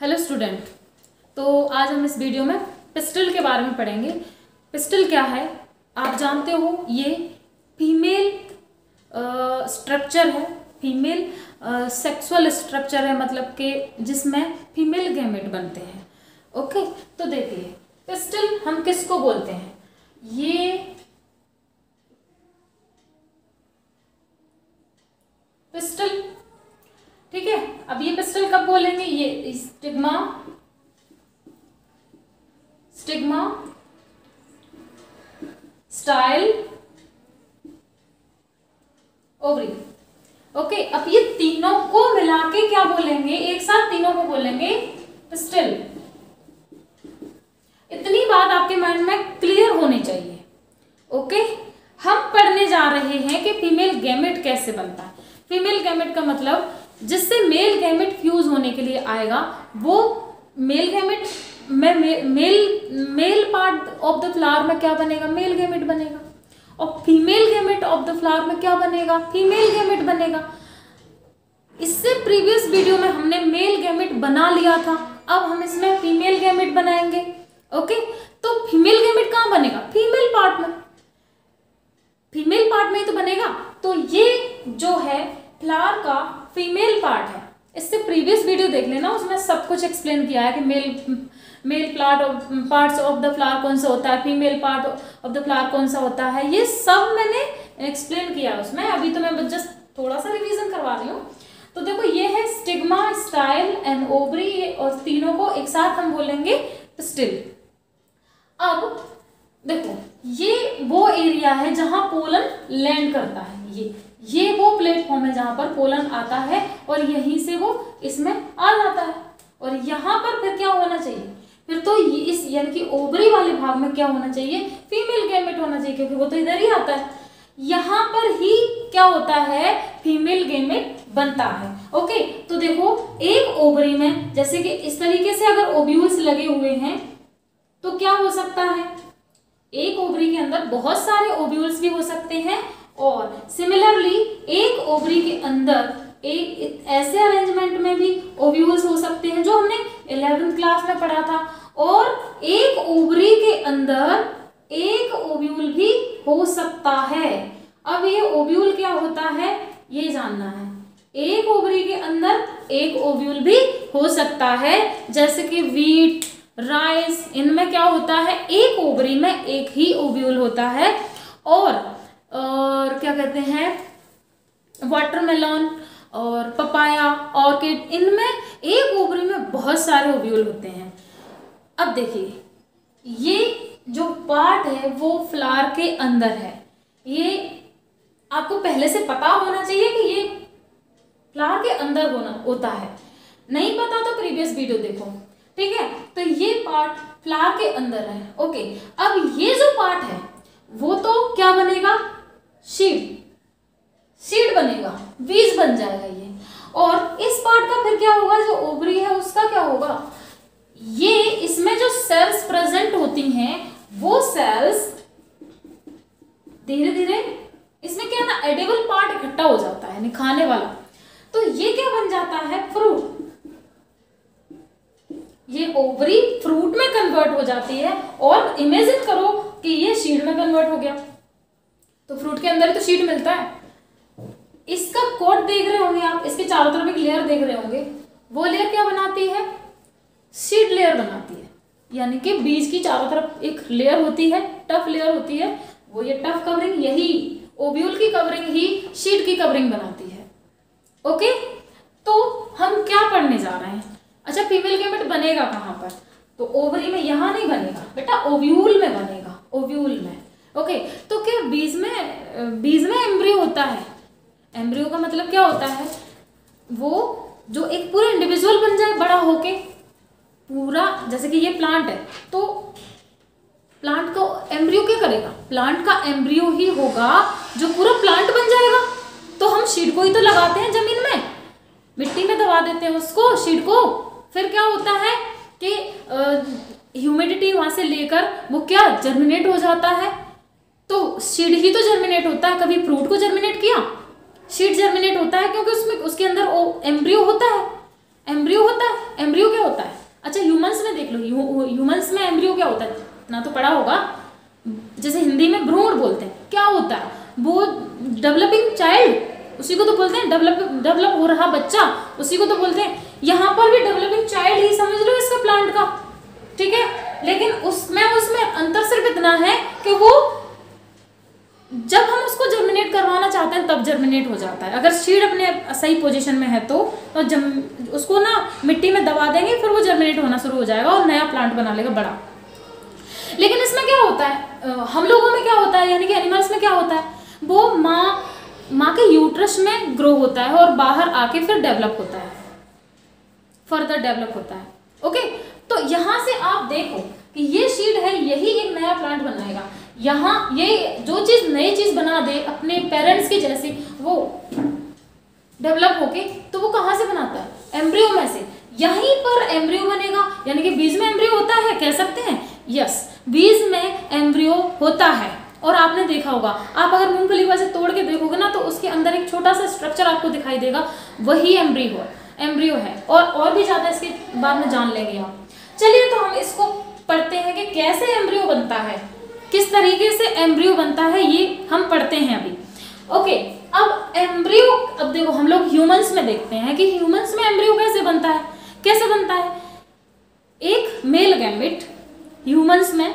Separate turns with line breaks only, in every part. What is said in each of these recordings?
Hello student. तो आज हम इस वीडियो में पिस्टल के बारे में पढ़ेंगे। पिस्टल क्या है आप जानते हो, ये फीमेल स्ट्रक्चर है, फीमेल सेक्सुअल स्ट्रक्चर है, मतलब कि जिसमें फीमेल गैमेट बनते हैं। ओके, तो देखिए पिस्टल हम किसको बोलते हैं, ये पिस्टल, ठीक है। अब ये पिस्टल कब बोलेंगे, ये स्टिग्मा स्टाइल ओवरी। ओके, अब ये तीनों को मिला के क्या बोलेंगे, एक साथ तीनों को बोलेंगे पिस्टल। इतनी बात आपके माइंड में क्लियर होनी चाहिए। ओके, हम पढ़ने जा रहे हैं कि फीमेल गैमेट कैसे बनता है। फीमेल गैमेट का मतलब जिससे मेल गैमेट फ्यूज होने के लिए आएगा, वो मेल गैमेट में male part of the flower में क्या बनेगा, मेल गैमेट बनेगा, और female gamete of the flower में क्या बनेगा, फीमेल गैमेट बनेगा। इससे प्रीवियस वीडियो में हमने मेल गैमेट बना लिया था, अब हम इसमें फीमेल गैमेट बनाएंगे। ओके, तो फीमेल गैमेट कहाँ बनेगा, फीमेल पार्ट में, फीमेल पार्ट में ही तो बनेगा। तो ये जो है फ्लावर का फीमेल पार्ट है। इससे प्रीवियस वीडियो देख लेना, उसमें सब कुछ एक्सप्लेन किया है कि male parts of the flower कौन सा होता है, female part of the flower कौन सा होता है, ये सब मैंने एक्सप्लेन किया है उसमें। अभी तो मैं जस्ट थोड़ा सा रिवीजन करवा रही हूँ। तो देखो ये है स्टिग्मा, स्टाइल एंड ओवरी, और तीनों को एक साथ हम बोलेंगे पिस्टिल। अब देखो ये वो एरिया है जहां पोलन लैंड करता है, ये वो प्लेटफॉर्म है जहां पर पोलन आता है और यहीं से वो इसमें आ जाता है। और यहाँ पर फिर क्या होना चाहिए, फिर तो इस यानी कि ओवरी वाले भाग में क्या होना चाहिए, फीमेल गैमेट होना चाहिए, क्योंकि वो तो इधर ही आता है। यहाँ पर ही क्या होता है, फीमेल गैमेट बनता है। ओके, तो देखो एक ओवरी में जैसे कि इस तरीके से अगर ओव्यूल्स लगे हुए हैं तो क्या हो सकता है, एक ओवरी के अंदर बहुत सारे ओव्यूल्स भी हो सकते हैं, और सिमिलरली एक ओवरी के अंदर एक ऐसे अरेंजमेंट में भी ओव्यूल्स हो सकते हैं जो हमने 11th क्लास में पढ़ा था, और एक ओवरी के अंदर एक ओव्यूल भी हो सकता है। अब ये ओव्यूल क्या होता है ये जानना है। एक ओवरी के अंदर एक ओव्यूल भी हो सकता है, जैसे कि वीट, राइस, इनमें क्या होता है, एक ओवरी में एक ही ओव्यूल होता है। और क्या कहते हैं, वाटरमेलन और पपाया, ऑर्किड, इनमें एक ओवरी में बहुत सारे ओव्यूल होते हैं। अब देखिए ये जो पार्ट है वो फ्लावर के अंदर है, ये आपको पहले से पता होना चाहिए कि ये फ्लावर के अंदर होता है। नहीं पता तो प्रीवियस वीडियो देखो, ठीक है। तो ये पार्ट फ्लावर के अंदर है। ओके, अब ये जो पार्ट है वो तो क्या बनेगा, सीड बनेगा, बीज बन जाएगा ये। और इस पार्ट का फिर क्या होगा, जो ओवरी है उसका क्या होगा, ये इसमें जो सेल्स प्रेजेंट होती हैं वो सेल्स धीरे धीरे इसमें क्या ना एडिबल पार्ट इकट्ठा हो जाता है, यानी खाने वाला। तो ये क्या बन जाता है, फ्रूट। ये ओवरी फ्रूट में कन्वर्ट हो जाती है, और इमेजिन करो कि ये सीड में कन्वर्ट हो गया, तो फ्रूट के अंदर तो सीड मिलता है। इसका कोट देख रहे होंगे आप, इसके चारों तरफ एक लेयर देख रहे होंगे, वो लेयर क्या बनाती है, सीड लेयर बनाती है। यानी कि बीज की चारों तरफ एक लेयर होती है, टफ लेयर होती है, वो ये टफ कवरिंग, यही ओव्यूल की कवरिंग ही सीड की कवरिंग बनाती है। ओके, तो हम क्या पढ़ने जा रहे हैं। अच्छा, फीमेल गैमेट बनेगा कहाँ पर, तो ओवरी में, यहाँ नहीं बनेगा बेटा, ओव्यूल में बनेगा, ओव्यूल में। ओके, तो क्या बीज में एम्ब्रियो होता है। एम्ब्रियो का मतलब क्या होता है, वो जो एक पूरा इंडिविजुअल बन जाए बड़ा होके पूरा, जैसे कि ये प्लांट है, तो प्लांट को एम्ब्रियो क्या करेगा, प्लांट का एम्ब्रियो ही होगा जो पूरा प्लांट बन जाएगा। तो हम सीड को ही तो लगाते हैं जमीन में, मिट्टी में दबा देते हैं उसको, सीड को, फिर क्या होता है कि ह्यूमिडिटी वहां से लेकर वो क्या जर्मिनेट हो जाता है। तो सीड ही तो जर्मिनेट होता है, कभी फ्रूट को जर्मिनेट किया, सीड जर्मिनेट होता है, क्योंकि उसमें उसके अंदर एम्ब्रियो होता है। एम्ब्रियो क्या होता है, देख लो, ह्यूमंस में एम्ब्रियो क्या होता है, ना तो पढ़ा होगा, जैसे हिंदी में भ्रूण बोलते हैं, क्या होता है वो, डेवलपिंग चाइल्ड, उसी को तो बोलते हैं, डेवलप हो रहा बच्चा, उसी को तो बोलते हैं। यहाँ पर भी डेवलपिंग चाइल्ड ही समझ लो इसका प्लांट का, ठीक है। लेकिन उसमें अंतर सिर्फ इतना है कि वो जब हम उसको जर्मिनेट करवाना चाहते हैं तब जर्मिनेट हो जाता है। अगर सीड अपने सही पोजीशन में है तो उसको ना मिट्टी में दबा देंगे, फिर वो जर्मिनेट होना शुरू हो जाएगा और नया प्लांट बना लेगा बड़ा। लेकिन इसमें क्या होता है, हम लोगों में क्या होता है, यानी कि एनिमल्स में क्या होता है, वो माँ के यूट्रस में ग्रो होता है और बाहर आके फिर डेवलप होता है, फर्दर डेवलप होता है। ओके, तो यहाँ से आप देखो कि ये सीड है, यही एक नया प्लांट बनाएगा। यहाँ ये जो चीज नई चीज बना दे अपने पेरेंट्स के जैसी, वो डेवलप होके, तो वो कहाँ से बनाता है, एम्ब्रियो में से। यहीं पर एम्ब्रियो बनेगा, यानी कि बीज में एम्ब्रियो होता है, कह सकते हैं, यस, बीज में एम्ब्रियो होता है। और आपने देखा होगा, आप अगर मूंगफली को ऐसे तोड़ के देखोगे ना, तो उसके अंदर एक छोटा सा स्ट्रक्चर आपको दिखाई देगा, वही एम्ब्रियो है। और भी ज्यादा इसके बाद में जान लेंगे आप। चलिए, तो हम इसको पढ़ते हैं कि कैसे एम्ब्रियो बनता है, किस तरीके से एम्ब्रियो बनता है, ये हम पढ़ते हैं अभी। ओके, अब एम्ब्रियो, अब देखो हम लोग ह्यूमंस में देखते हैं कि ह्यूमंस में एम्ब्रियो कैसे बनता है। कैसे बनता है, एक मेल गैमेट ह्यूमंस में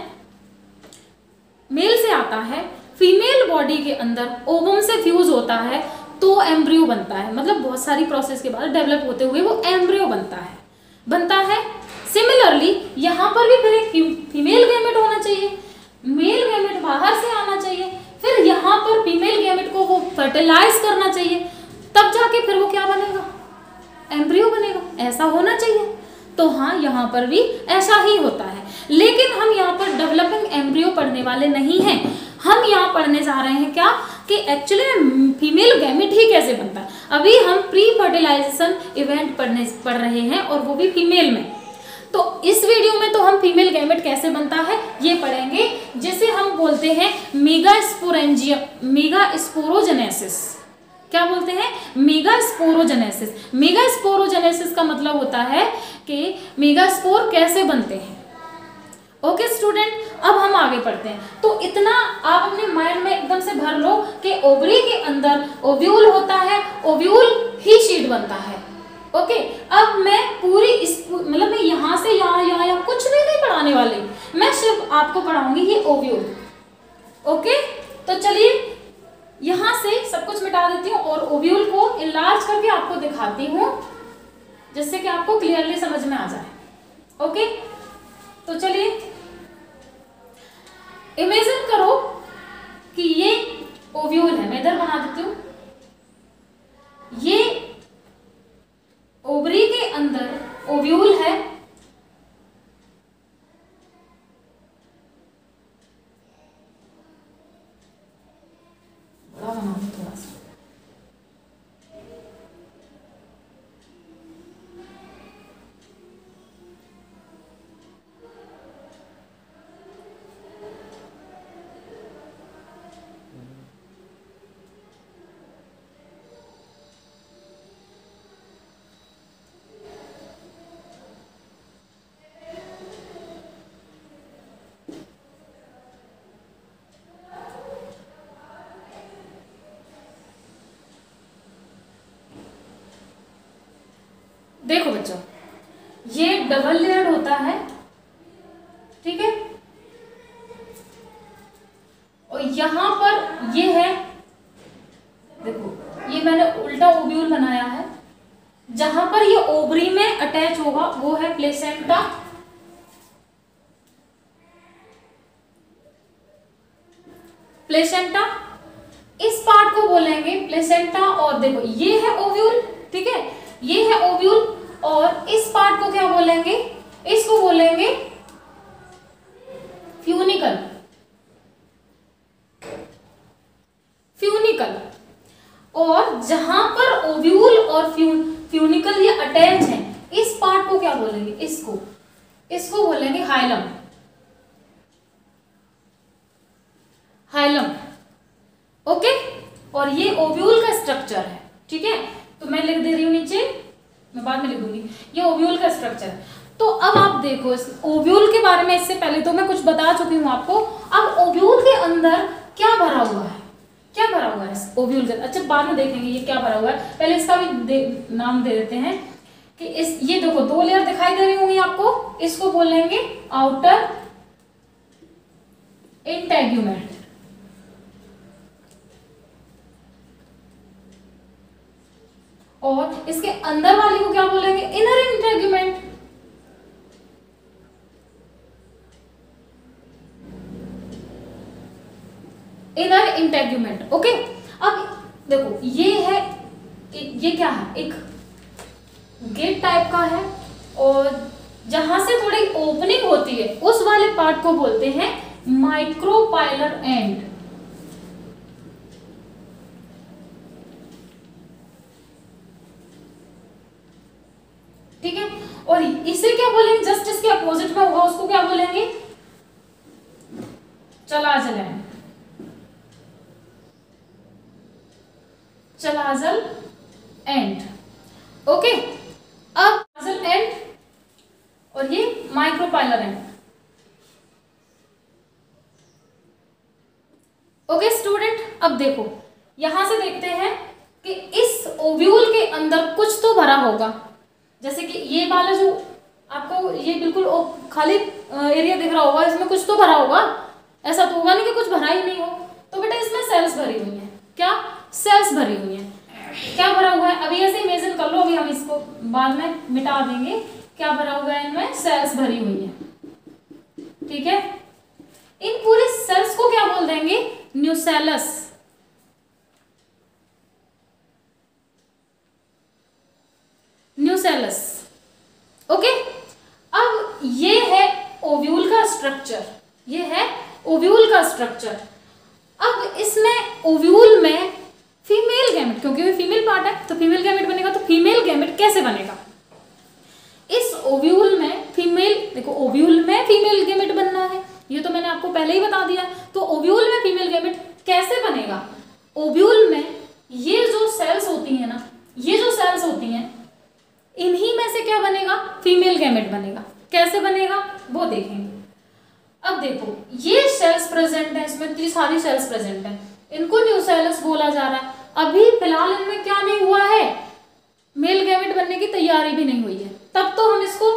मेल से आता है, फीमेल बॉडी के अंदर ओवम से फ्यूज होता है, तो एम्ब्रियो बनता है। मतलब बहुत सारी प्रोसेस के बाद डेवलप होते हुए वो एम्ब्रियो बनता है। सिमिलरली यहाँ पर भी फिर एक फीमेल गैमेट होना चाहिए, मेल गैमेट बाहर से आना चाहिए, फिर यहाँ पर फीमेल गैमेट को वो फर्टिलाइज करना चाहिए, तब जाके फिर वो क्या बनेगा, एम्ब्रियो बनेगा। ऐसा होना चाहिए। तो हाँ, यहाँ पर भी ऐसा ही होता है। लेकिन हम यहाँ पर डेवलपिंग एम्ब्रियो पढ़ने वाले नहीं हैं। हम यहाँ पढ़ने जा रहे हैं क्या, कि एक्चुअली फीमेल गैमेट ही कैसे बनता है। अभी हम प्री फर्टिलाइजेशन इवेंट पढ़ रहे हैं, और वो भी फीमेल में। तो इस वीडियो में तो हम फीमेल गैमेट कैसे बनता है ये पढ़ेंगे, जिसे हम बोलते हैं मेगास्पोरोजेनेसिस। क्या बोलते हैं, मेगास्पोरोजेनेसिस। मेगास्पोरोजेनेसिस का मतलब होता है कि मेगास्पोर कैसे बनते हैं। ओके स्टूडेंट, अब हम आगे पढ़ते हैं। तो इतना आप अपने माइंड में एकदम से भर लो कि ओवरी के अंदर ओव्यूल होता है, ओव्यूल ही सीड बनता है। ओके, अब मैं मतलब मैं यहाँ से यहाँ कुछ भी नहीं पढ़ाने वाली, मैं सिर्फ आपको पढ़ाऊंगी ये ओव्यूल। ओके, तो चलिए यहाँ से सब कुछ मिटा देती हूँ और ओव्यूल को इलाज करके आपको दिखाती हूँ, जिससे कि आपको क्लियरली समझ में आ जाए। ओके, तो चलिए इमेजिन करो कि ये ओव्यूल है। मैं इधर बना देती हूँ। ये ओवरी के अंदर ओव्यूल है, बड़ा बना दो थोड़ा सा। देखो बच्चों, ये डबल लेयर्ड होता है, ठीक है। और यहां पर ये है, देखो ये मैंने उल्टा ओव्यूल बनाया है। जहां पर ये ओवरी में अटैच होगा वो है प्लेसेंटा। प्लेसेंटा, इस पार्ट को बोलेंगे प्लेसेंटा। और देखो ये है ओव्यूल, ठीक है, ये है ओव्यूल। और इस पार्ट को क्या बोलेंगे, इसको बोलेंगे फ्यूनिकल। और जहां पर ओव्यूल और फ्यूनिकल ये अटैच हैं, इस पार्ट को क्या बोलेंगे, इसको बोलेंगे हाइलम। ओके, और ये ओव्यूल का स्ट्रक्चर है, ठीक है। तो मैं लिख दे रही हूं नीचे, मैं बाद में लिख दूंगी, ये ओव्यूल का स्ट्रक्चर है। तो अब आप देखो इस ओव्यूल के बारे में, इससे पहले तो मैं कुछ बता चुकी हूँ आपको। अब ओव्यूल के अंदर क्या भरा हुआ है, क्या भरा हुआ है इस ओव्यूल के अंदर? अच्छा बाद में देखेंगे ये क्या भरा हुआ है, पहले इसका भी नाम दे देते हैं कि इस, ये देखो 2 लेयर दिखाई दे रही होंगी आपको, इसको बोलेंगे आउटर इंटेग्यूमेंट, और इसके अंदर वाली को क्या बोलेंगे? Inner integument. Inner integument, okay. अब देखो ये है, ये क्या है, एक गेट टाइप का है, और जहां से थोड़ी ओपनिंग होती है उस वाले पार्ट को बोलते हैं माइक्रोपाइलर एंड। ठीक है, और इसे क्या बोलेंगे? जस्ट इसके अपोजिट में होगा, उसको क्या बोलेंगे? Chalazal end. Chalazal end, okay. अब चलाजल एंड और ये माइक्रोपाइलर एंड, ओके स्टूडेंट। अब देखो यहां से देखते हैं कि इस ओव्यूल के अंदर कुछ तो भरा होगा, जैसे कि ये वाला जो आपको ये बिल्कुल खाली एरिया दिख रहा होगा, इसमें कुछ तो भरा होगा। ऐसा तो होगा नहीं कि कुछ भरा ही नहीं हो। तो बेटा इसमें सेल्स भरी हुई हैं। क्या? सेल्स भरी हुई हैं। क्या भरा हुआ है? अभी ऐसे इमेजिन कर लो, अभी हम इसको बाद में मिटा देंगे। क्या भरा हुआ है इनमें? सेल्स भरी हुई है। ठीक है, इन पूरे सेल्स को क्या बोल देंगे? न्यूसेलस। Nucellus, okay. अब ये है ओव्यूल का स्ट्रक्चर, ये है ओव्यूल का स्ट्रक्चर। अब इसमें ओव्यूल में फीमेल गैमेट, क्योंकि ये फीमेल पार्ट है तो फीमेल गैमेट बनेगा। तो फीमेल गैमेट कैसे बनेगा? इस ओव्यूल में फीमेल, देखो ओव्यूल में फीमेल गैमेट बनना है, ये तो मैंने आपको पहले ही बता दिया। तो ओव्यूल में फीमेल गैमेट कैसे बनेगा? ओव्यूल में ये जो सेल्स होती है ना, ये जो सेल्स होती हैं, इन्हीं में से क्या बनेगा? फीमेल गैमेट बनेगा। कैसे बनेगा वो देखेंगे। अब देखो ये सेल्स प्रेजेंट है, इसमें इतनी सारी सेल्स प्रेजेंट है, इनको न्यूसेलस बोला जा रहा है। अभी फिलहाल इनमें क्या नहीं हुआ है? मेल गैमेट बनने की तैयारी भी नहीं हुई है। तब तो हम इसको,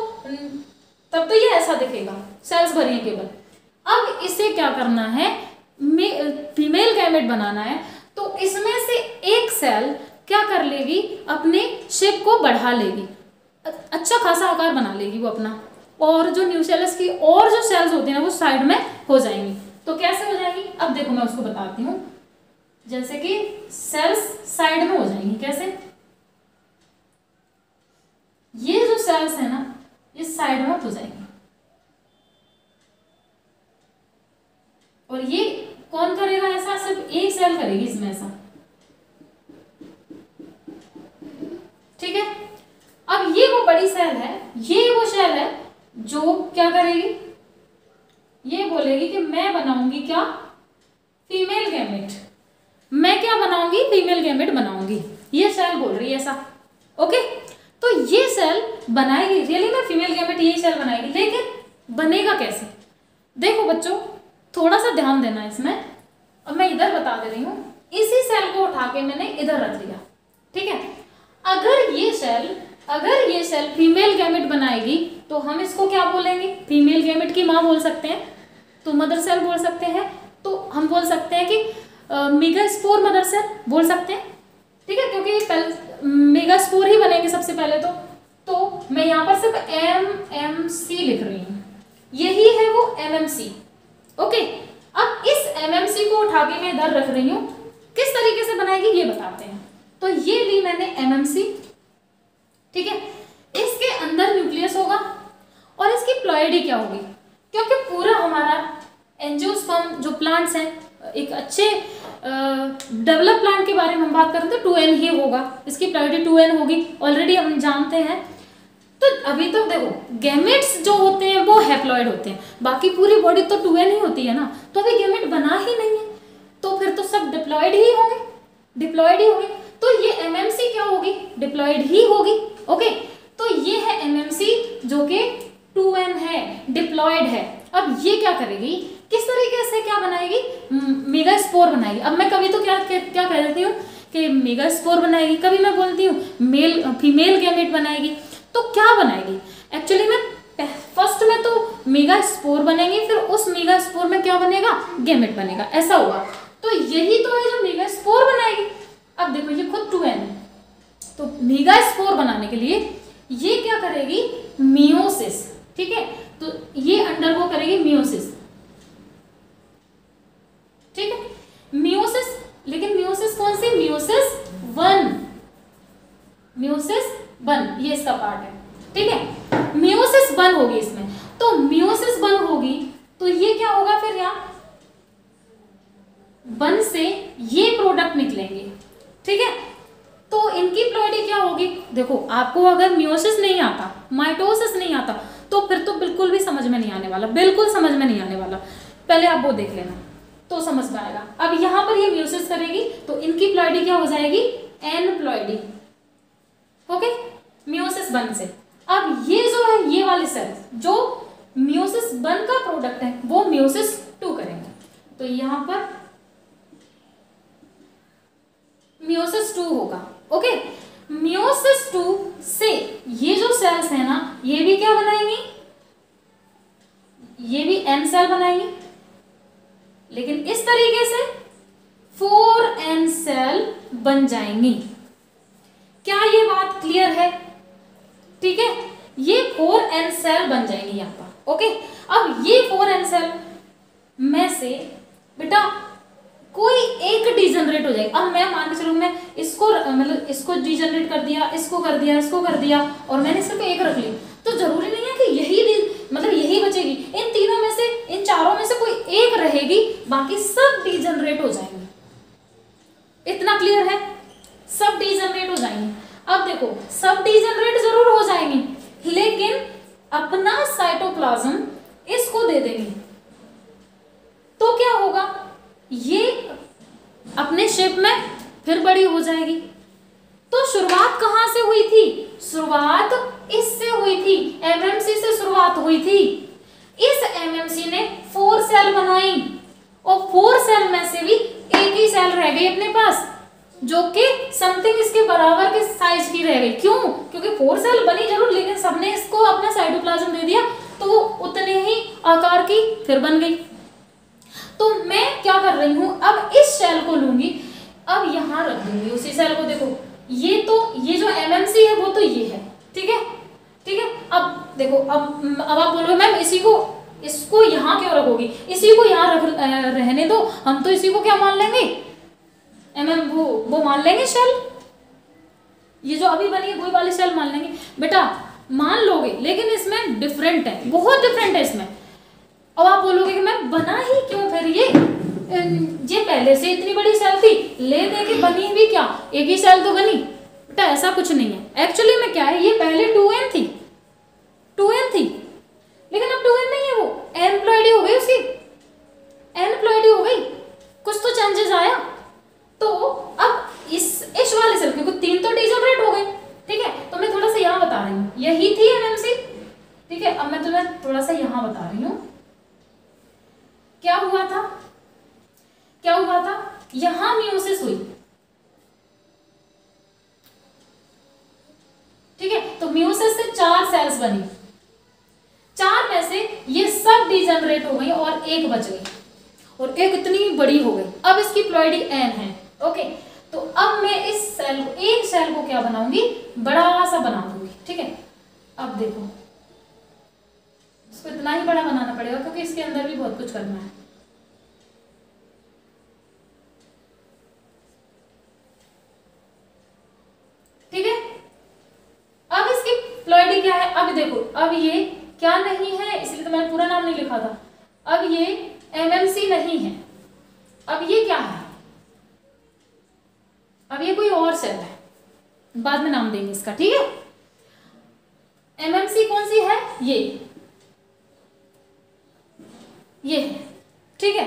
तब तो ये ऐसा दिखेगा, सेल्स भरी है केवल। अब इसे क्या करना है? फीमेल गैमेट बनाना है। तो इसमें से एक सेल क्या कर लेगी? अपने शेप को बढ़ा लेगी, अच्छा खासा आकार बना लेगी वो अपना, और जो न्यूसेलस की और जो सेल्स होती हैं वो साइड में हो जाएंगी। तो कैसे हो जाएंगी? अब देखो मैं उसको बताती हूँ। जैसे कि सेल्स साइड में हो जाएंगी। कैसे? ये जो सेल्स है ना, ये साइड में हो जाएंगी, और ये कौन करेगा ऐसा? सिर्फ एक सेल करेगी इसमें ऐसा। ठीक है, अब ये वो बड़ी सेल है, ये वो सेल है जो क्या करेगी? ये बोलेगी कि मैं बनाऊंगी क्या? Female gamete. मैं क्या बनाऊंगी? फीमेल गैमेट बनाऊंगी। ये सेल बोल रही है ऐसा, ओके। तो ये सेल बनाएगी, रियली में फीमेल गैमेट यही सेल बनाएगी, लेकिन बनेगा कैसे? देखो बच्चों थोड़ा सा ध्यान देना इसमें। अब मैं इधर बता दे रही हूँ, इसी सेल को उठा के मैंने इधर रख लिया। ठीक है, अगर ये सेल फीमेल गैमेट बनाएगी तो हम इसको क्या बोलेंगे? फीमेल गैमेट की माँ बोल सकते हैं, तो मदर सेल बोल सकते हैं। तो हम बोल सकते हैं कि मेगास्पोर मदर सेल बोल सकते हैं। ठीक है, क्योंकि मेगास्पोर ही बनेंगे सबसे पहले। तो मैं यहाँ पर सिर्फ MMC लिख रही हूँ, यही है वो MMC, ओके। अब इस MMC को उठा के मैं इधर रख रही हूँ, किस तरीके से बनाएगी ये बताते हैं। तो ये ली मैंने MMC, ठीक है। इसके अंदर न्यूक्लियस होगा और इसकी प्लॉइडी क्या होगी? क्योंकि पूरा हमारा एंजियोस्पर्म जो प्लांट्स हैं, एक अच्छे डेवलप प्लांट के बारे में हम बात करें तो 2N ही होगा, इसकी प्लॉइडी 2N होगी, ऑलरेडी हम जानते हैं। तो अभी तो देखो गैमेट्स जो होते हैं वो हैप्लॉइड होते हैं, बाकी पूरी बॉडी तो 2N ही होती है ना। तो अभी गैमेट बना ही नहीं है, तो फिर तो सब डिप्लॉइड ही होंगे, डिप्लॉइड ही होंगे। तो ये MMC क्या होगी? डिप्लॉइड ही होगी, ओके। तो ये है MMC जो कि डिप्लॉयड है। अब ये क्या करेगी, किस तरीके से क्या बनाएगी, मेगास्पोर बनाएगी। अब मैं कभी तो क्या क्या कह देती हूँ कि मेगास्पोर बनाएगी, कभी मैं बोलती हूँ फीमेल गैमेट बनाएगी। तो क्या बनाएगी एक्चुअली में, फर्स्ट में तो मेगास्पोर बनेगी, फिर उस मेगास्पोर में क्या बनेगा, गैमेट बनेगा, ऐसा हुआ। तो यही तो है जो मेगास्पोर बनाएगी। अब देखो ये खुद 2n है, तो मेगास्पोर बनाने के लिए ये क्या करेगी, मियोसिस, ठीक है, तो ये अंडरगो करेगी मियोसिस, ठीक है, मियोसिस। लेकिन मियोसिस कौन सी, मियोसिस 1, मियोसिस 1 ये इसका पार्ट है, ठीक है, मियोसिस 1 होगी इसमें। तो मियोसिस 1 होगी तो ये क्या होगा, फिर यहाँ 1 से ये प्रोडक्ट निकलेंगे, ठीक है। तो इनकी प्लॉइडी क्या होगी, देखो आपको अगर मियोसिस नहीं आता, माइटोसिस नहीं आता, तो फिर तो बिल्कुल भी समझ में नहीं आने वाला, बिल्कुल समझ में नहीं आने वाला। पहले आप वो देख लेना तो समझ में आएगा। अब यहाँ पर ये मियोसिस करेगी तो इनकी प्लॉइडी क्या हो जाएगी, एन प्लॉइडी, ओके, मियोसिस 1 से। अब ये जो है ये वाले सेल जो मियोसिस 1 का प्रोडक्ट है वो मियोसिस 2 करेंगे, तो यहाँ पर मियोसिस 2 होगा, ओके। मियोसिस 2 से ये जो सेल्स है ना, ये भी क्या बनाएंगी, ये भी एन सेल बनाएंगी, लेकिन इस तरीके से 4n सेल बन जाएंगी। क्या ये बात क्लियर है, ठीक है, ये 4n सेल बन जाएंगी यहाँ पर, ओके। अब ये 4n सेल में से बेटा कोई एक डीजनरेट हो जाएगी। अब मैं मान के चलूँ, मैं इसको मतलब इसको डीजनरेट कर दिया, इसको कर दिया, इसको कर दिया, और मैंने सिर्फ एक रख ली, तो जरूरी नहीं है कि मतलब यही बचेगी। इन तीनों में से, इन चारों में से कोई एक रहेगी, बाकी सब डीजनरेट हो जाएंगे। इतना क्लियर है, सब डीजनरेट हो जाएंगे। अब देखो सब डीजनरेट जरूर हो जाएंगे, लेकिन अपना साइटोप्लाज्म इसको दे देंगे, तो क्या होगा, ये अपने शेप में फिर बड़ी हो जाएगी। तो शुरुआत कहां से हुई थी, शुरुआत इससे हुई थी, एमएमसी से शुरुआत हुई थी। इस एमएमसी ने 4 सेल बनाई, और 4 सेल में से भी एक ही सेल रह गई अपने पास, जो कि समथिंग इसके बराबर के साइज की रह गई। क्यों, क्योंकि 4 सेल बनी जरूर, लेकिन सबने इसको अपना साइटोप्लाज्म दे दिया, तो वो उतने ही आकार की फिर बन गई। तो मैं क्या कर रही हूं, अब इस सेल को लूंगी, अब यहां रख दूंगी उसी सेल को। देखो ये तो, ये जो एमएमसी है वो तो ये है, ठीक है, ठीक है। अब देखो, अब आप बोलोगे मैम इसको यहाँ क्यों रखोगी, इसी को यहाँ रहने दो, हम तो इसी को क्या मान लेंगे, वो मान लेंगे सेल, ये जो अभी बनी है वही वाली सेल मान लेंगे। बेटा मान लोगे, लेकिन इसमें डिफरेंट है, बहुत डिफरेंट है इसमें। अब आप बोलोगे कि मैं बना ही क्यों फिर, ये पहले से इतनी बड़ी सेल थी, ले दे के बनी भी क्या, एक ही सेल तो बनी। बेटा ऐसा कुछ नहीं है, एक्चुअली में क्या है, ये पहले 2n थी, लेकिन अब 2n नहीं है, वो n प्लॉइडी हो गई, उसकी n प्लॉइडी हो गई, कुछ तो चेंजेस आया। तो अब इस वाले सेल क्योंकि 3 तो डीजनरेट हो गए, ठीक है, तो मैं थोड़ा सा यहाँ बता रही हूँ, यही थी एमएमसी, ठीक है। अब मैं तुम्हें थोड़ा सा यहाँ बता रही हूँ क्या हुआ था, यहां मियोसिस हुई, ठीक है। तो मियोसिस से 4 सेल्स बनी, 4 में से ये सब डिजनरेट हो गई और एक बच गई, और एक इतनी बड़ी हो गई। अब इसकी प्लॉइडी n है, ओके। तो अब मैं इस सेल को, एक सेल को क्या बनाऊंगी, बड़ा सा बना दूंगी, ठीक है। अब देखो इसको इतना ही बड़ा बनाना पड़ेगा क्योंकि इसके अंदर भी बहुत कुछ करना है, ठीक है। अब इसकी प्लॉइडी क्या है, अब देखो, अब ये क्या नहीं है, इसलिए तो मैंने पूरा नाम नहीं लिखा था। अब ये एमएमसी नहीं है, अब ये क्या है, अब ये कोई और सेल है, बाद में नाम देंगे इसका, ठीक है। एमएमसी कौन सी है, ये है, ठीक है।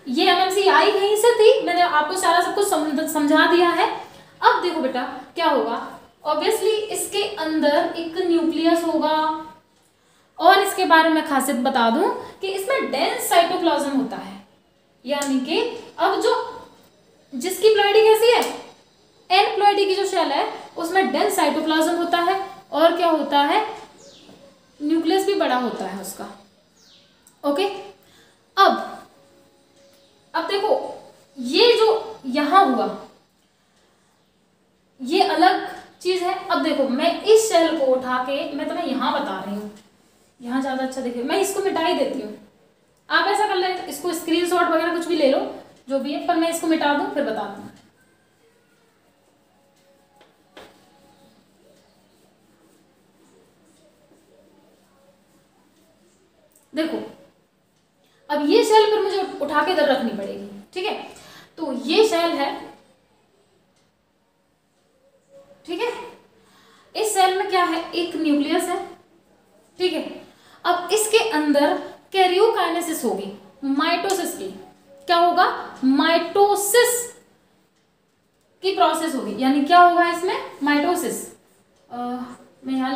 ये एमएमसी आई कहीं से थी, मैंने आपको सारा सब कुछ समझा दिया है। अब देखो बेटा क्या होगा, ऑब्वियसली इसके अंदर एक न्यूक्लियस होगा, और इसके इसके बारे में खासियत बता दूं कि इसमें डेंस साइटोप्लाज्म होता है, यानी कि अब जो जिसकी प्लॉइडी कैसी है, एन प्लॉइडी की जो शेल है उसमें डेंस साइटोप्लाज्म होता है और क्या होता है, न्यूक्लियस भी बड़ा होता है उसका। ओके, अब देखो ये जो यहां हुआ ये अलग चीज है। अब देखो मैं इस शेल को उठा के मैं तुम्हें यहां बता रही हूँ, यहां ज्यादा अच्छा दिखे, मैं इसको मिटा ही देती हूँ। आप ऐसा कर ले, इसको स्क्रीनशॉट वगैरह कुछ भी ले लो जो भी है, पर मैं इसको मिटा दूं फिर बताती हूँ। देखो अब ये शेल पर मुझे उठा के इधर रखनी पड़ेगी, ठीक है। तो ये शेल है, ठीक है। इस सेल में क्या है, एक न्यूक्लियस है, ठीक है। अब इसके अंदर कैरियोकाइनेसिस होगी, माइटोसिस की। क्या होगा, माइटोसिस की प्रोसेस होगी, यानी क्या होगा इसमें, माइटोसिस। मैं यहां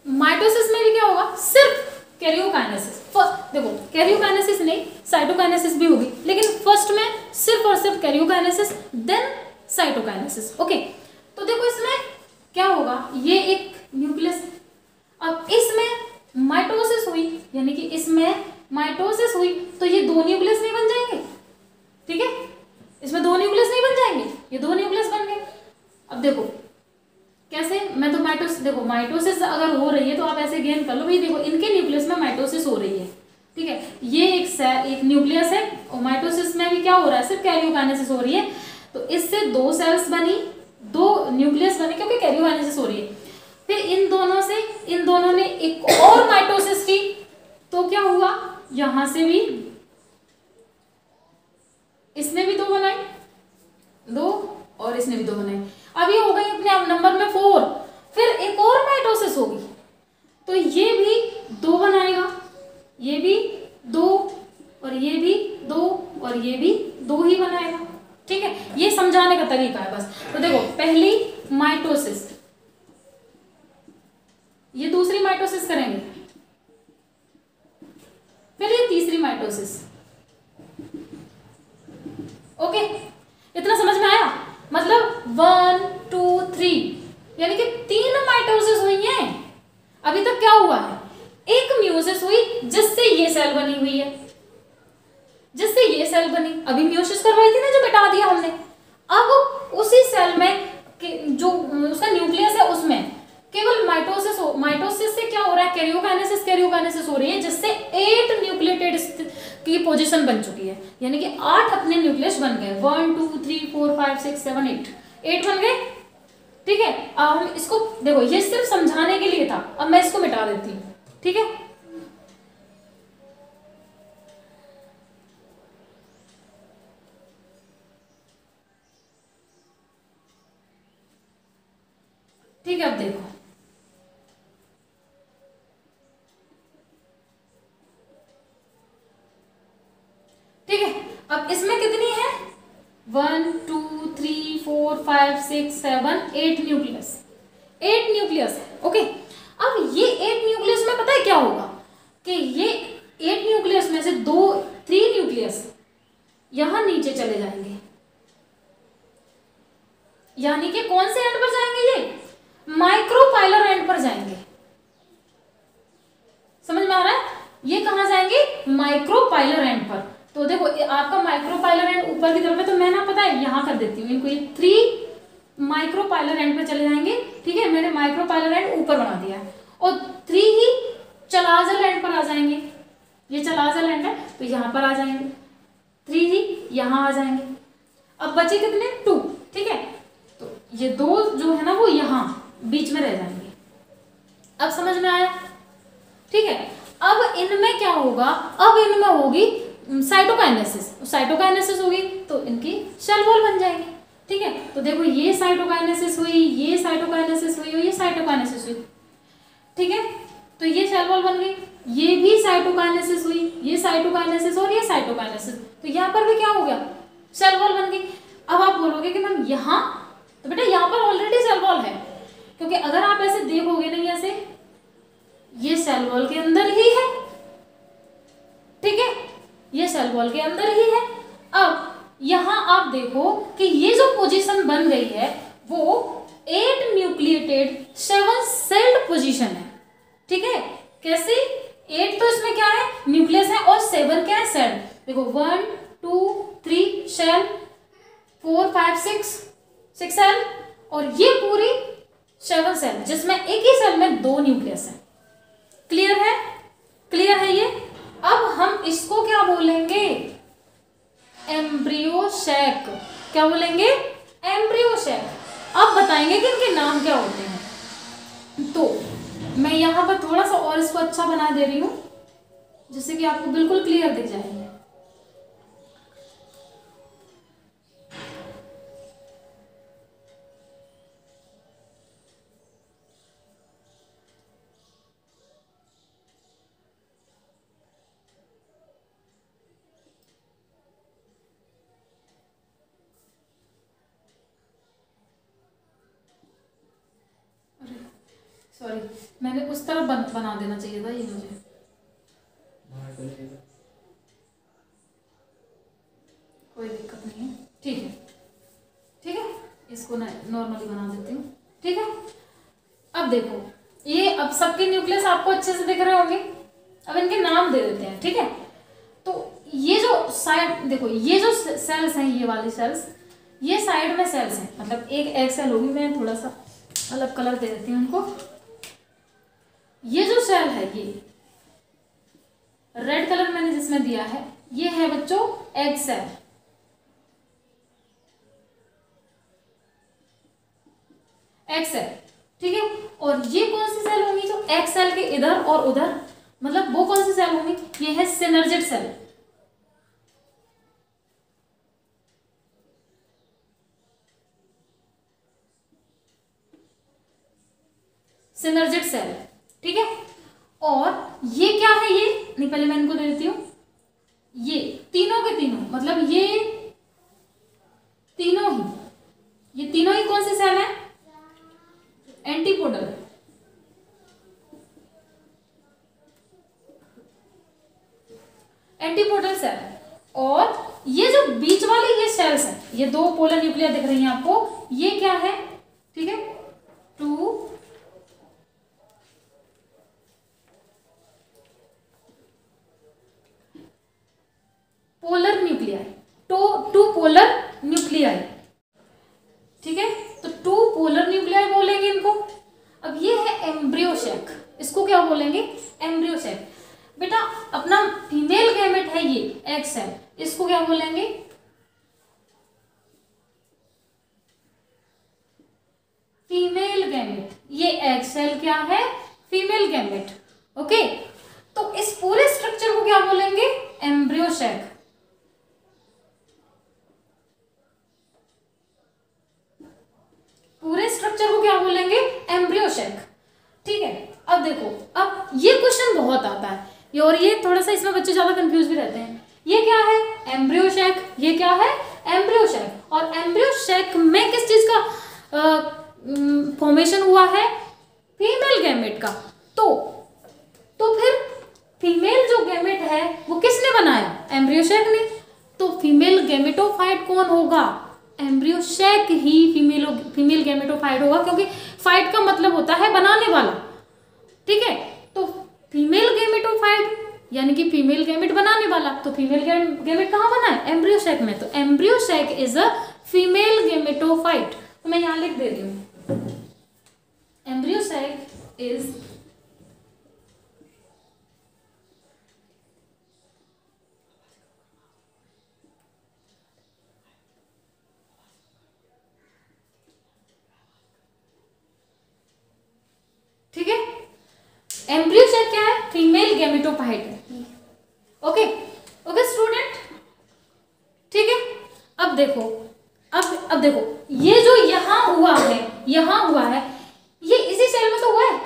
माइटोसिस में भी क्या होगा, सिर्फ कैरियोकाइनेसिस। देखो कैरियोकाइनेसिस नहीं, साइटोकाइनेसिस भी होगी, लेकिन फर्स्ट में सिर्फ और सिर्फ कैरियोकाइनेसिस, देन साइटोकाइनेसिस। ओके, तो देखो इसमें क्या होगा, ये एक न्यूक्लियस, अब इसमें माइटोसिस हुई, यानी कि इसमें माइटोसिस हुई तो ये दो न्यूक्लियस नहीं बन जाएंगे, ठीक है। इसमें दो न्यूक्लियस नहीं बन जाएंगे, ये दो न्यूक्लियस बन गए। अब देखो कैसे, मैं तो माइटोसिस, देखो माइटोसिस अगर हो रही है तो आप ऐसे गेन कर लो भाई, देखो इनके न्यूक्लियस में माइटोसिस हो रही है, ठीक है। ये एक न्यूक्लियस है और माइटोसिस में भी क्या हो रहा है, सिर्फ कैरियोकाइनेसिस हो रही है। तो इससे दो सेल्स बनी, दो न्यूक्लियस बने क्योंकि कैरियोकाइनेसिस हो रही है। फिर इन दोनों ने एक और माइटोसिस की, तो क्या हुआ, यहां से भी इसने भी दो बनाई, दो, और इसने भी दो बनाई। अब ये हो गई अपने आप नंबर में 4। फिर एक और माइटोसिस होगी तो ये भी दो बनाएगा, ये भी दो, और ये भी दो, और ये भी दो ही बनाएगा, ठीक है। ये समझाने का तरीका है बस। तो देखो पहली माइटोसिस, ये दूसरी माइटोसिस करेंगे, फिर ये तीसरी माइटोसिस। ओके, इतना समझ में आया, मतलब 1 2 3, यानी कि 3 माइटोसिस हुई हैं। अभी तक क्या हुआ है, एक म्यूसिस हुई जिससे ये सेल बनी हुई है, जिससे ये सेल बनी, अभी म्यूसिस करवाई थी ना जो मिटा दिया हमने। अब उसी सेल में जो उसका न्यूक्लियस है उसमें केवल माइटोसिस से क्या हो रहा है, कैरियोकाइनेसिस हो रही है, जिससे 8 न्यूक्लियोटाइड की पोजीशन बन चुकी है, यानी कि 8 अपने न्यूक्लियस बन गए। 1 2 3 4 5 6 7 8 बन गए, ठीक है। अब हम इसको देखो, ये सिर्फ समझाने के लिए था, अब मैं इसको मिटा देती हूँ, ठीक है। ठीक है, अब देखो ठीक है, अब इसमें कितनी है, 1 2 3 4 5 6 7 8 न्यूक्लियस, 8 न्यूक्लियस है। ओके, अब ये 8 न्यूक्लियस में पता है क्या होगा कि ये 8 न्यूक्लियस में से 3 न्यूक्लियस यहां नीचे चले जाएंगे, यानी कि कौन से एंड पर जाएंगे, ये माइक्रोपाइलर एंड पर जाएंगे। समझ में आ रहा है, ये कहां जाएंगे, माइक्रोपाइलर एंड पर। तो देखो आपका माइक्रोपाइलर एंड ऊपर की तरफ है, तो मैं ना पता है यहां कर देती हूँ इनको, ये 3 माइक्रोपाइलर एंड पे चले जाएंगे, ठीक है। मैंने माइक्रोपाइलर एंड ऊपर बना दिया है, और 3 ही चलाजल एंड पर आ जाएंगे। ये चलाजल एंड है तो यहां पर आ जाएंगे, 3 ही यहां आ जाएंगे। अब बचे कितने, 2, ठीक है। तो ये 2 जो है ना वो यहां बीच में रह जाएंगे। अब समझ में आया, ठीक है। अब इनमें क्या होगा, अब इनमें होगी साइटोकाइनेसिस होगी तो इनकी सेल वॉल बन जाएगी, ठीक है। तो देखो ये साइटोकाइनेसिस हुई, ये साइटोकाइनेसिस हुई और ये साइटोकाइनेसिस हुई, ठीक है। तो ये सेल वॉल बन गई, ये भी साइटोकाइनेसिस हुई, ये साइटोकाइनेसिस और ये साइटोकाइनेसिस, तो यहाँ पर भी क्या हो गया, सेल वॉल बन गई। अब आप बोलोगे कि मैम यहाँ, तो बेटा यहाँ पर ऑलरेडी सेल वॉल है, क्योंकि अगर आप ऐसे देखोगे नहीं, ऐसे ये वॉल के अंदर ही है, ठीक है, ये सेल वॉल के अंदर ही है। अब यहां आप देखो कि ये जो पोजीशन बन गई है वो 8 न्यूक्लिएटेड 7 सेल्ड पोजीशन है, ठीक है। कैसे? 8 तो इसमें क्या है, न्यूक्लियस है, और 7 क्या है, सेल। देखो 1 2 3 सेल, 4 5 6 सेल, और ये पूरी 7 सेल, जिसमें एक ही सेल में 2 न्यूक्लियस है। क्लियर है? क्लियर है ये? अब हम इसको क्या बोलेंगे, एम्ब्रियो सैक। क्या बोलेंगे? Embryo sac. अब बताएंगे कि इनके नाम क्या होते हैं। तो मैं यहां पर थोड़ा सा और इसको अच्छा बना दे रही हूं, जिससे कि आपको बिल्कुल क्लियर दिख जाएंगे। सॉरी, मैंने उस तरफ बना देना चाहिए था ये मुझे। कोई दिक्कत नहीं है, ठीक है, ठीक है, इसको ना नॉर्मली बना देती हूँ, ठीक है। अब देखो ये, अब सबके न्यूक्लियस आपको अच्छे से दिख रहे होंगे। अब इनके नाम दे देते हैं, ठीक है। तो ये जो साइड देखो, ये जो सेल्स हैं, ये वाली सेल्स, ये साइड में सेल्स हैं, मतलब एक सेल होगी। मैं थोड़ा सा अलग कलर दे देती हूँ इनको। ये जो सेल है, ये रेड कलर मैंने जिसमें दिया है, ये है बच्चों एग सेल। एग सेल, ठीक है। और ये कौन सी सेल होंगी, जो एग सेल के इधर और उधर, मतलब वो कौन सी सेल होंगी, ये है सिनर्जिड सेल। सिनर्जिड सेल, ठीक है। और ये क्या है, ये नहीं, पहले मैं इनको दे देती हूं। ये तीनों के तीनों, मतलब ये तीनों ही कौन सी सेल है, एंटीपोडल। Antipodal cell. और ये जो बीच वाली ये सेल्स हैं, ये 2 पोलर न्यूक्लियर दिख रही हैं आपको, ये क्या है, ठीक है, 2 polar nuclei, two polar nuclei, ठीक है। तो 2 पोलर न्यूक्लियाई बोलेंगे इनको। अब ये है एम्ब्रियो सैक, इसको क्या बोलेंगे, एम्ब्रियो सैक। बेटा अपना फीमेल गैमेट है ये एग सेल, इसको क्या बोलेंगे, फीमेल गैमेट। ये एग सेल क्या है, फीमेल गैमेट, ओके। तो इस पूरे स्ट्रक्चर को क्या बोलेंगे, एम्ब्रियो सैक। पूरे स्ट्रक्चर को क्या बोलेंगे, एम्ब्रियो सैक, ठीक है। अब देखो, अब ये क्वेश्चन बहुत आता है, और ये थोड़ा सा इसमें बच्चे ज्यादा कंफ्यूज भी रहते हैं। ये क्या है, एम्ब्रियो सैक। ये क्या है, एम्ब्रियो सैक। और एम्ब्रियो सैक में किस चीज का फॉर्मेशन हुआ है, फीमेल गैमेट का। तो फिर फीमेल जो गैमेट है वो किसने बनाया, एम्ब्रियो सैक ने। तो फीमेल गैमेटोफाइट कौन होगा, एम्ब्रियो सैक ही फीमेल गैमेटोफाइट होगा, क्योंकि फाइट का मतलब होता है बनाने वाला, ठीक है। तो फीमेल गैमेटोफाइट यानी कि फीमेल गैमेट बनाने वाला। तो फीमेल गैमेट कहाँ बना है, एम्ब्रियो सैक में। तो embryo sac is a female gametophyte. तो मैं यहां लिख दे रही हूं, एम्ब्रियो सैक इज ठीक है। एम्ब्रियो सैक क्या है, फीमेल गैमेटोफाइट है, ओके ओके स्टूडेंट, ठीक है। अब देखो, अब देखो, ये जो यहां हुआ है, ये इसी सेल में तो हुआ है,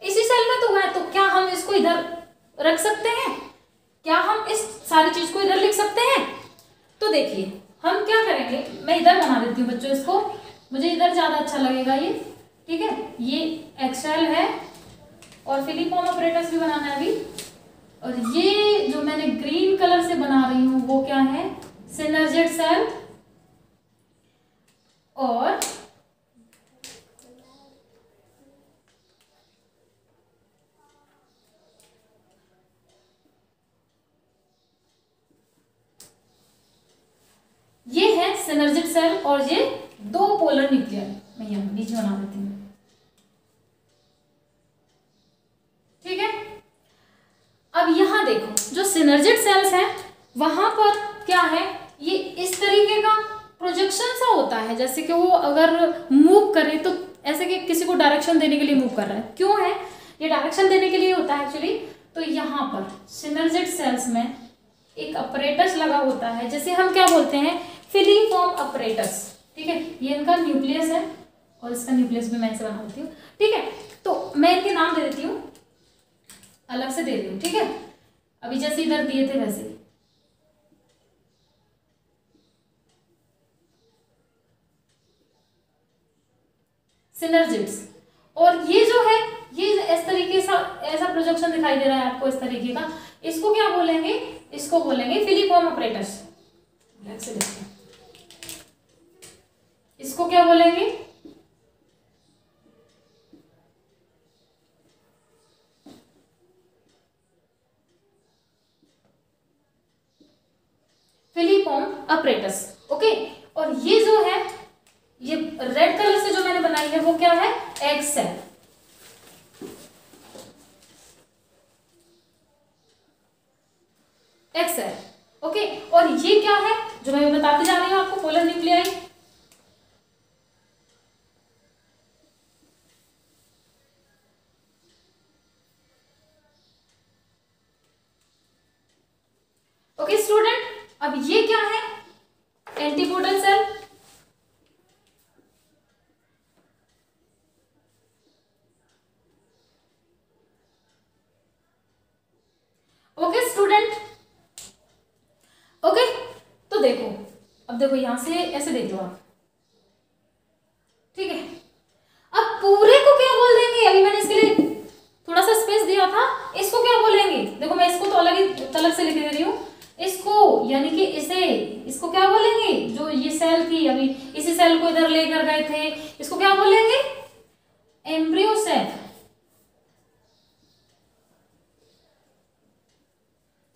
इसी सेल में तो हुआ है। तो क्या हम इसको इधर रख सकते हैं, क्या हम इस सारी चीज को इधर लिख सकते हैं। तो देखिए हम क्या करेंगे, मैं इधर बना देती हूँ बच्चों इसको, मुझे इधर ज्यादा अच्छा लगेगा ये, ठीक है। ये एक्सेल है और फिलिफॉर्म अपरेटस भी बनाना है अभी। और ये जो मैंने ग्रीन कलर से बना रही हूं वो क्या है, सिनर्जिड सेल। और ये है सिनर्जिड सेल और ये दो पोलर न्यूक्लियर। मैं यहां बीच में बना देती हूँ, ठीक है। अब यहां देखो जो सिनर्जिड सेल्स हैं वहां पर क्या है, ये इस तरीके का प्रोजेक्शन सा होता है, जैसे कि वो अगर मूव करे तो ऐसे कि किसी को डायरेक्शन देने के लिए मूव कर रहा है। क्यों है ये डायरेक्शन देने के लिए होता है एक्चुअली। तो यहाँ पर सिनर्जिड सेल्स में एक अपरेटस लगा होता है, जैसे हम क्या बोलते हैं, फिलिफॉर्म अपरेटस, ठीक है। ये इनका न्यूक्लियस है और इसका न्यूक्लियस भी मैं ऐसे बना देती हूँ, ठीक है। तो मैं इनके नाम दे देती हूँ, अलग से दे रही हूँ, ठीक है। अभी जैसे इधर दिए थे वैसे। सिनर्जिड्स। और ये जो है ये इस तरीके से ऐसा प्रोजेक्शन दिखाई दे रहा है आपको इस तरीके का, इसको क्या बोलेंगे, इसको बोलेंगे फिलिफॉर्म अपरेटस। ऐसे देखते हैं, इसको क्या बोलेंगे, फिलिफॉर्म अपरेटस, ओके। और ये जो है ये रेड कलर से जो मैंने बनाई है वो क्या है, egg cell. Egg cell, okay. और ये क्या है जो मैं बताते जा रही हूं आपको, पोलर न्यूक्लियाई। ओके स्टूडेंट, अब ये क्या है, antipodal cell. Okay student, okay. तो देखो, अब देखो यहां से ऐसे देख लो आप, ठीक है। अब पूरे को क्या बोल देंगे, अभी मैंने इसके लिए थोड़ा सा स्पेस दिया था, इसको क्या बोलेंगे, देखो मैं इसको तो अलग से लिख दे रही हूं इसको, यानी कि इसे, इसको क्या बोलेंगे, जो ये सेल थी अभी इसी सेल को इधर लेकर गए थे, इसको क्या बोलेंगे, एम्ब्रियो सेल।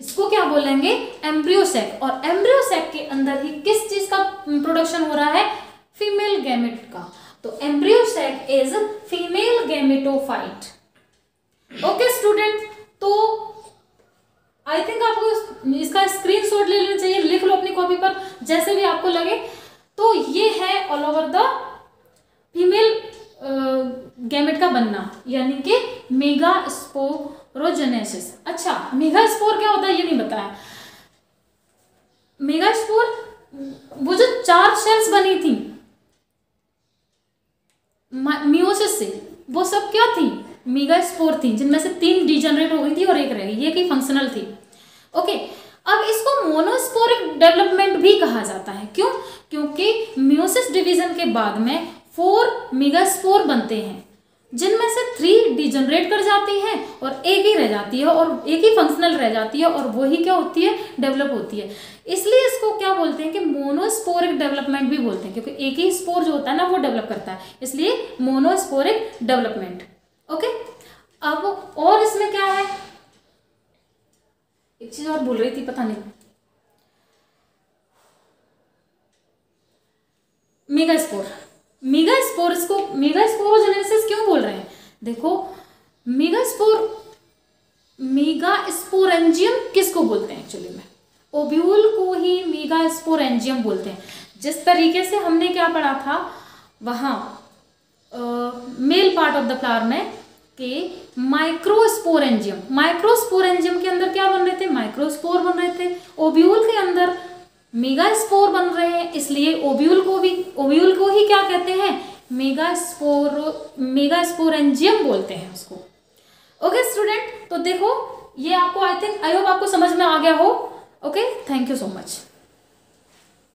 इसको क्या बोलेंगे, एम्ब्रियो सेक। और एम्ब्रियो सेक के अंदर ही किस चीज का प्रोडक्शन हो रहा है, फीमेल गैमेट का। तो embryo sac is female gametophyte. Okay student, तो आई थिंक आपको इसका स्क्रीनशॉट ले लेना चाहिए, लिख लो अपनी कॉपी पर जैसे भी आपको लगे। तो ये है all over the female gamete का बनना, यानी कि मेगास्पोरोजेनेसिस। अच्छा, मेगास्पोर क्या होता है ये नहीं बताया। मेगास्पोर वो जो 4 सेल्स बनी थी मियोसिस से, वो सब क्या थी, मेगास्पोर थी, जिनमें से 3 डिजेनरेट हो गई थी और 1 रह गई, ये की फंक्शनल थी। ओके, अब इसको मोनोस्पोरिक डेवलपमेंट भी कहा जाता है। क्यों, क्योंकि मियोसिस डिवीजन के बाद में 4 मेगास्पोर बनते हैं, जिनमें से 3 डिजेनरेट कर जाती हैं और 1 ही रह जाती है, और 1 ही फंक्शनल रह जाती है, और वही क्या होती है, डेवलप होती है। इसलिए इसको क्या बोलते हैं कि मोनोस्पोरिक डेवलपमेंट भी बोलते हैं, क्योंकि एक ही स्पोर जो होता है ना वो डेवलप करता है, इसलिए मोनोस्पोरिक डेवलपमेंट। ओके, अब और इसमें क्या है, एक चीज और बोल रही थी पता नहीं, मेगास्पोर। मेगास्पोर, इसको मेगास्पोरोजेनेसिस क्यों बोल रहे हैं, देखो मेगास्पोरेंजियम किसको बोलते हैं, एक्चुअली में ओव्यूल को ही मेगास्पोरेंजियम बोलते हैं। जिस तरीके से हमने क्या पढ़ा था वहां male part of the flower में कि माइक्रोस्पोरेंजियम के अंदर क्या बन रहे थे, माइक्रोस्पोर बन रहे थे। ओव्यूल के अंदर मेगास्पोर बन रहे हैं, इसलिए ओव्यूल को ही क्या कहते हैं, मेगास्पोरेंजियम बोलते हैं उसको। ओके स्टूडेंट, तो देखो ये आपको आई होप आपको समझ में आ गया हो। Okay, thank you so much.